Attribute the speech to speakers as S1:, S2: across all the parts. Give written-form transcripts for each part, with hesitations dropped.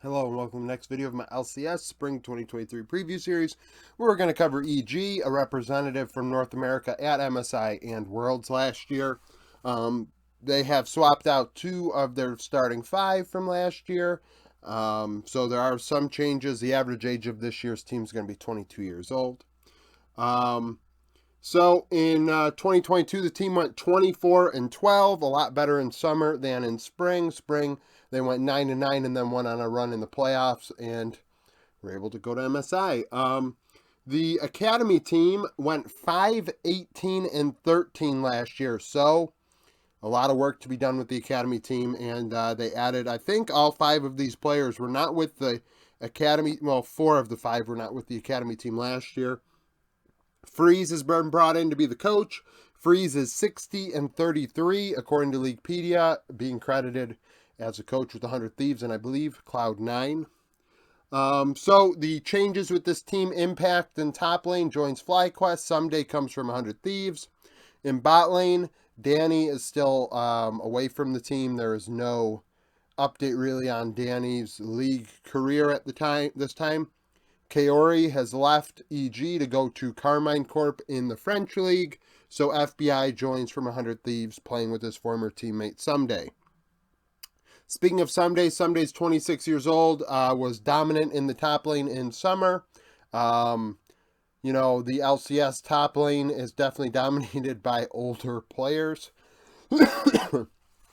S1: Hello and welcome to the next video of my LCS Spring 2023 preview series, where we're going to cover EG, a representative from North America at MSI and Worlds last year. They have swapped out 2 of their starting 5 from last year, so there are some changes. The average age of this year's team is going to be 22 years old. So in 2022, the team went 24-12, a lot better in summer than in spring. Spring, they went 9-9 and then went on a run in the playoffs and were able to go to MSI. The academy team went 5-18-13 last year, so a lot of work to be done with the academy team, and they added, I think all 5 of these players were not with the academy. Well, 4 of the 5 were not with the academy team last year. Freeze has been brought in to be the coach. Freeze is 60-33, according to Leaguepedia, being credited as a coach with 100 Thieves and I believe Cloud9. So the changes with this team: Impact in top lane joins FlyQuest. Someday comes from 100 Thieves. In bot lane, Danny is still away from the team. There is no update really on Danny's league career at this time. Kaori has left EG to go to Carmine Corp in the French League, so FBI joins from 100 Thieves, playing with his former teammate Someday. Speaking of Someday, Someday's 26 years old, was dominant in the top lane in summer. The LCS top lane is definitely dominated by older players.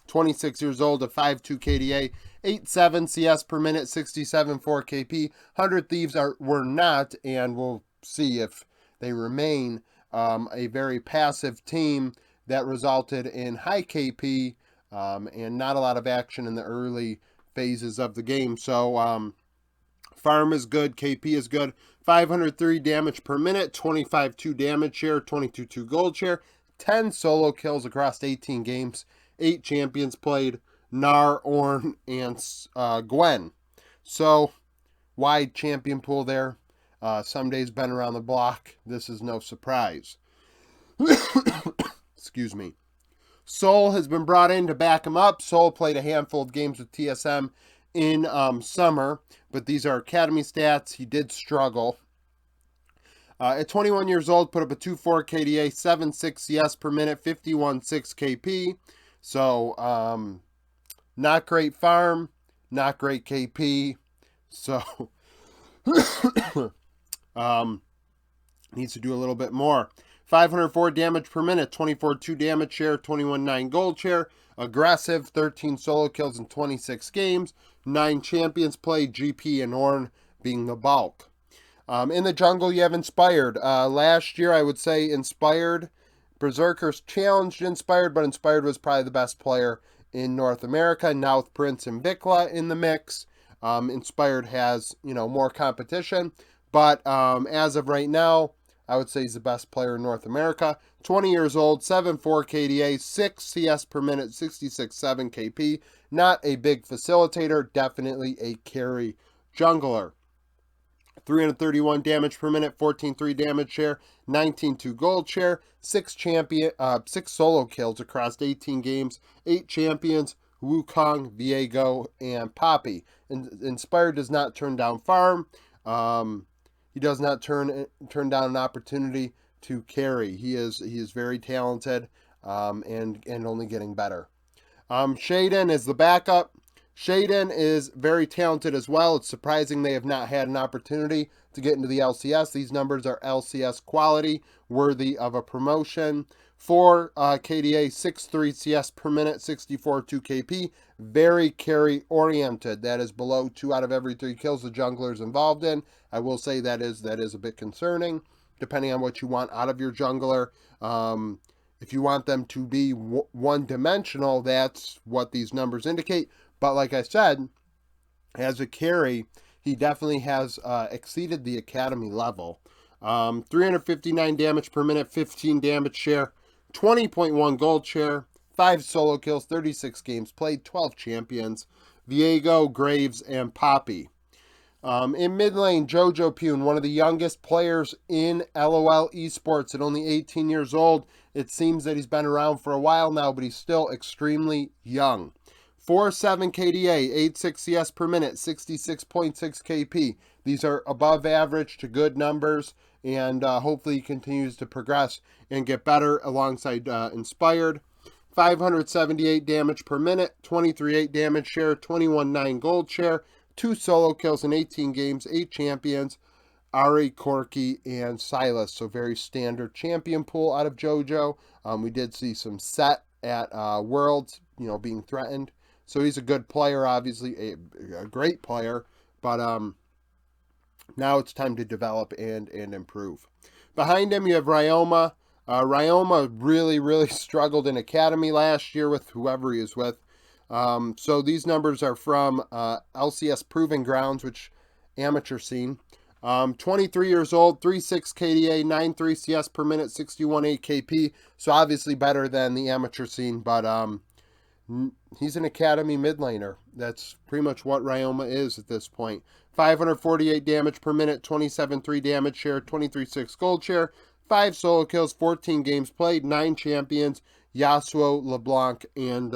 S1: 26 years old, a 5.2 KDA, 8.7 CS per minute, 67.4 KP. 100 Thieves were not, and we'll see if they remain, a very passive team that resulted in high KP and not a lot of action in the early phases of the game. So farm is good, KP is good. 503 damage per minute, 25.2 damage share, 22.2 gold share, 10 solo kills across 18 games. 8 champions played: Gnar, Ornn, and Gwen. So, wide champion pool there. Someday's been around the block. This is no surprise. Excuse me. Soul has been brought in to back him up. Soul played a handful of games with TSM in summer, but these are academy stats. He did struggle. At 21 years old, put up a 2.4 KDA, 7.6 CS per minute, 51.6 KP. So, not great farm, not great KP. So, needs to do a little bit more. 504 damage per minute, 24.2 damage share, 21.9 gold share. Aggressive, 13 solo kills in 26 games. 9 champions played, GP and Ornn being the bulk. In the jungle, you have Inspired. Last year, I would say Inspired. Berserkers challenged Inspired, but Inspired was probably the best player in North America. Now with Prince and Vikla in the mix, Inspired has, more competition. But as of right now, I would say he's the best player in North America. 20 years old, 7.4 KDA, 6 CS per minute, 66.7 KP. Not a big facilitator, definitely a carry jungler. 331 damage per minute, 14.3 damage share, 19.2 gold share, 6 solo kills across 18 games, 8 champions: Wukong, Viego, and Poppy. Inspired does not turn down farm. He does not turn down an opportunity to carry. He is very talented, and only getting better. Shaden is the backup. Shaden is very talented as well. It's surprising they have not had an opportunity to get into the LCS. These numbers are LCS quality, worthy of a promotion. 4 KDA, 6.3 CS per minute, 64.2 KP. Very carry oriented. That is below 2 out of every 3 kills the jungler is involved in. I will say that is a bit concerning, depending on what you want out of your jungler. If you want them to be one-dimensional, that's what these numbers indicate. But like I said, as a carry, he definitely has exceeded the academy level. 359 damage per minute, 15 damage share, 20.1 gold share, 5 solo kills, 36 games played, 12 champions: Viego, Graves, and Poppy. In mid lane, Jojo Pune, one of the youngest players in LOL Esports at only 18 years old. It seems that he's been around for a while now, but he's still extremely young. 4.7 KDA, 8.6 CS per minute, 66.6 KP. These are above average to good numbers, and hopefully he continues to progress and get better alongside Inspired. 578 damage per minute, 23.8 damage share, 21.9 gold share, 2 solo kills in 18 games, 8 champions, Ari, Corky, and Silas. So very standard champion pool out of JoJo. We did see some set at Worlds, being threatened. So he's a good player, obviously, a great player. But now it's time to develop and improve. Behind him, you have Ryoma. Ryoma really struggled in Academy last year with whoever he is with. So these numbers are from LCS Proving Grounds, which amateur scene. 23 years old, 3.6 KDA, 9.3 CS per minute, 61.8 KP. So obviously better than the amateur scene, but he's an Academy mid laner. That's pretty much what Ryoma is at this point. 548 damage per minute, 27.3 damage share, 23.6 gold share, 5 solo kills, 14 games played, 9 champions, Yasuo, LeBlanc, and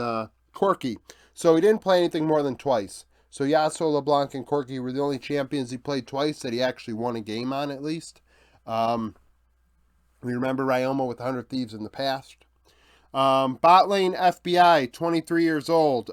S1: Corky. So he didn't play anything more than twice. So Yasuo, LeBlanc, and Corky were the only champions he played twice that he actually won a game on, at least. We remember Ryoma with 100 Thieves in the past. Bot lane FBI, 23 years old.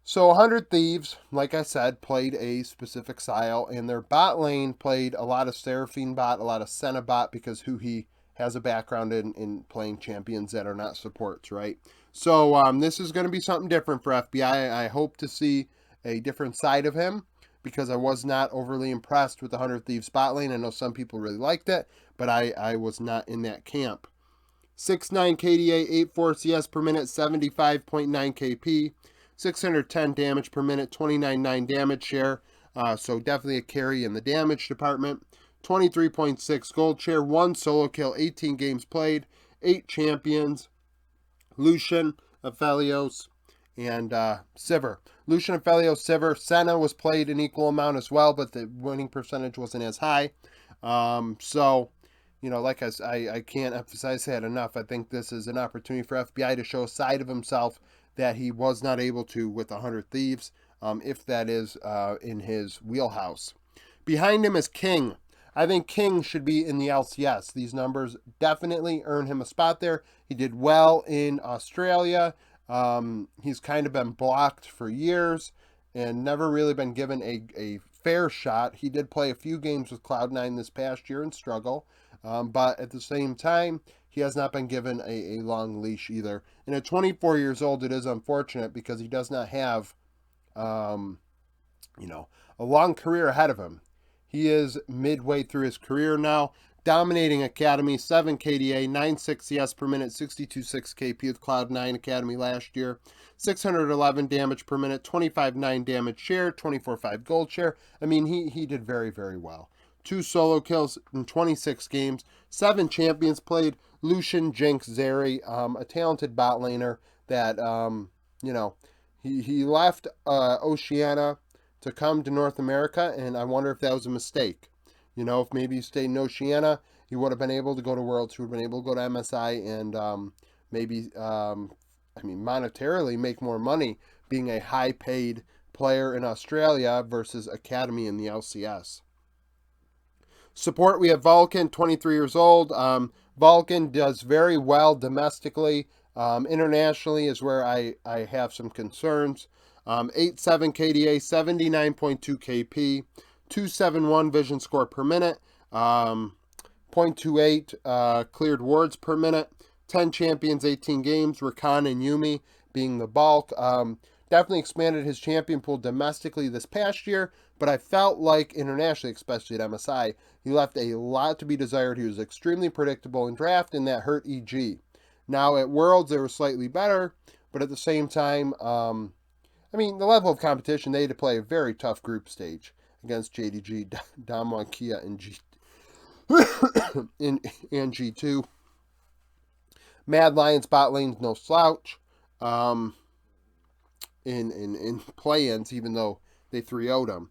S1: So 100 Thieves, like I said, played a specific style, and their bot lane played a lot of Seraphine bot, a lot of Senna bot, because who he has a background in playing champions that are not supports, right? So this is going to be something different for FBI. I hope to see a different side of him, because I was not overly impressed with the 100 Thieves bot lane. I know some people really liked it, but I was not in that camp. 6.9 KDA, 8.4 CS per minute, 75.9 KP, 610 damage per minute, 29.9 damage share. So definitely a carry in the damage department. 23.6 gold share, 1 solo kill, 18 games played, 8 champions, Lucian, Aphelios, and Sivir. Lucian, Aphelios, Sivir. Senna was played an equal amount as well, but the winning percentage wasn't as high. So, like I can't emphasize that enough. I think this is an opportunity for FBI to show a side of himself that he was not able to with 100 Thieves, if that is in his wheelhouse. Behind him is King. I think King should be in the LCS. These numbers definitely earn him a spot there. He did well in Australia. He's kind of been blocked for years and never really been given a fair shot. He did play a few games with Cloud9 this past year and struggle. But at the same time, he has not been given a long leash either. And at 24 years old, it is unfortunate because he does not have, a long career ahead of him. He is midway through his career now, dominating Academy, 7 KDA, 9.6 CS per minute, 62.6 KP with Cloud9 Academy last year, 611 damage per minute, 25.9 damage share, 24.5 gold share. I mean, he did very, very well. 2 solo kills in 26 games, 7 champions played, Lucian, Jinx, Zeri, a talented bot laner that, he left Oceania to come to North America, and I wonder if that was a mistake. If maybe he stayed in Oceania, he would have been able to go to Worlds, he would have been able to go to MSI, and maybe, monetarily make more money being a high-paid player in Australia versus Academy in the LCS. Support, we have Volcan, 23 years old. Volcan does very well domestically. Internationally is where I have some concerns. 8.7 KDA, 79.2 KP, 271 vision score per minute, 0.28 cleared wards per minute, 10 champions, 18 games, Rakan and Yumi being the bulk. Definitely expanded his champion pool domestically this past year, but I felt like internationally, especially at MSI, he left a lot to be desired. He was extremely predictable in draft, and that hurt EG. Now at Worlds, they were slightly better, but at the same time, the level of competition, they had to play a very tough group stage against JDG, Damwon, Kia, and G2. Mad Lions bot lane's no slouch. In play-ins, even though they 3-0'd him.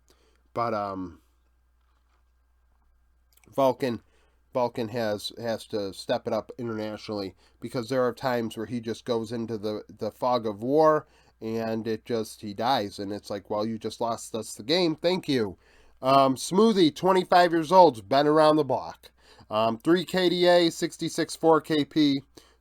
S1: But Volcan has to step it up internationally, because there are times where he just goes into the fog of war and he dies, and it's like, well, you just lost us the game. Thank you. Smoothie, 25 years old, been around the block. 3 KDA, 66 4 KP,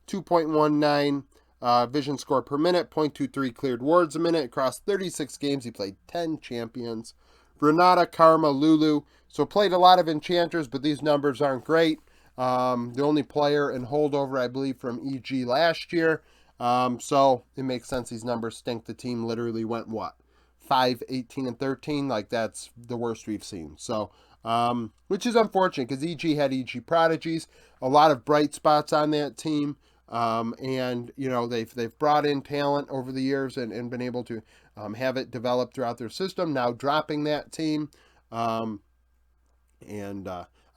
S1: 2.19 vision score per minute, 0.23 cleared wards a minute. Across 36 games, he played 10 champions. Renata, Karma, Lulu. So played a lot of enchanters, but these numbers aren't great. The only player in holdover, I believe, from EG last year. So it makes sense these numbers stink. The team literally went, what, 5, 18, and 13? Like, that's the worst we've seen. So, which is unfortunate because EG had EG Prodigies, a lot of bright spots on that team. And, you know, they've brought in talent over the years and been able to have it develop throughout their system. Now dropping that team. I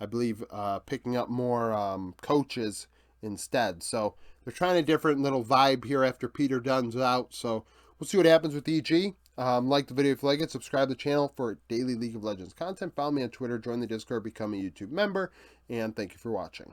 S1: believe picking up more coaches instead. So they're trying a different little vibe here after Peter Dunn's out. So we'll see what happens with EG. Like the video if you like it. Subscribe to the channel for daily League of Legends content. Follow me on Twitter. Join the Discord. Become a YouTube member. And thank you for watching.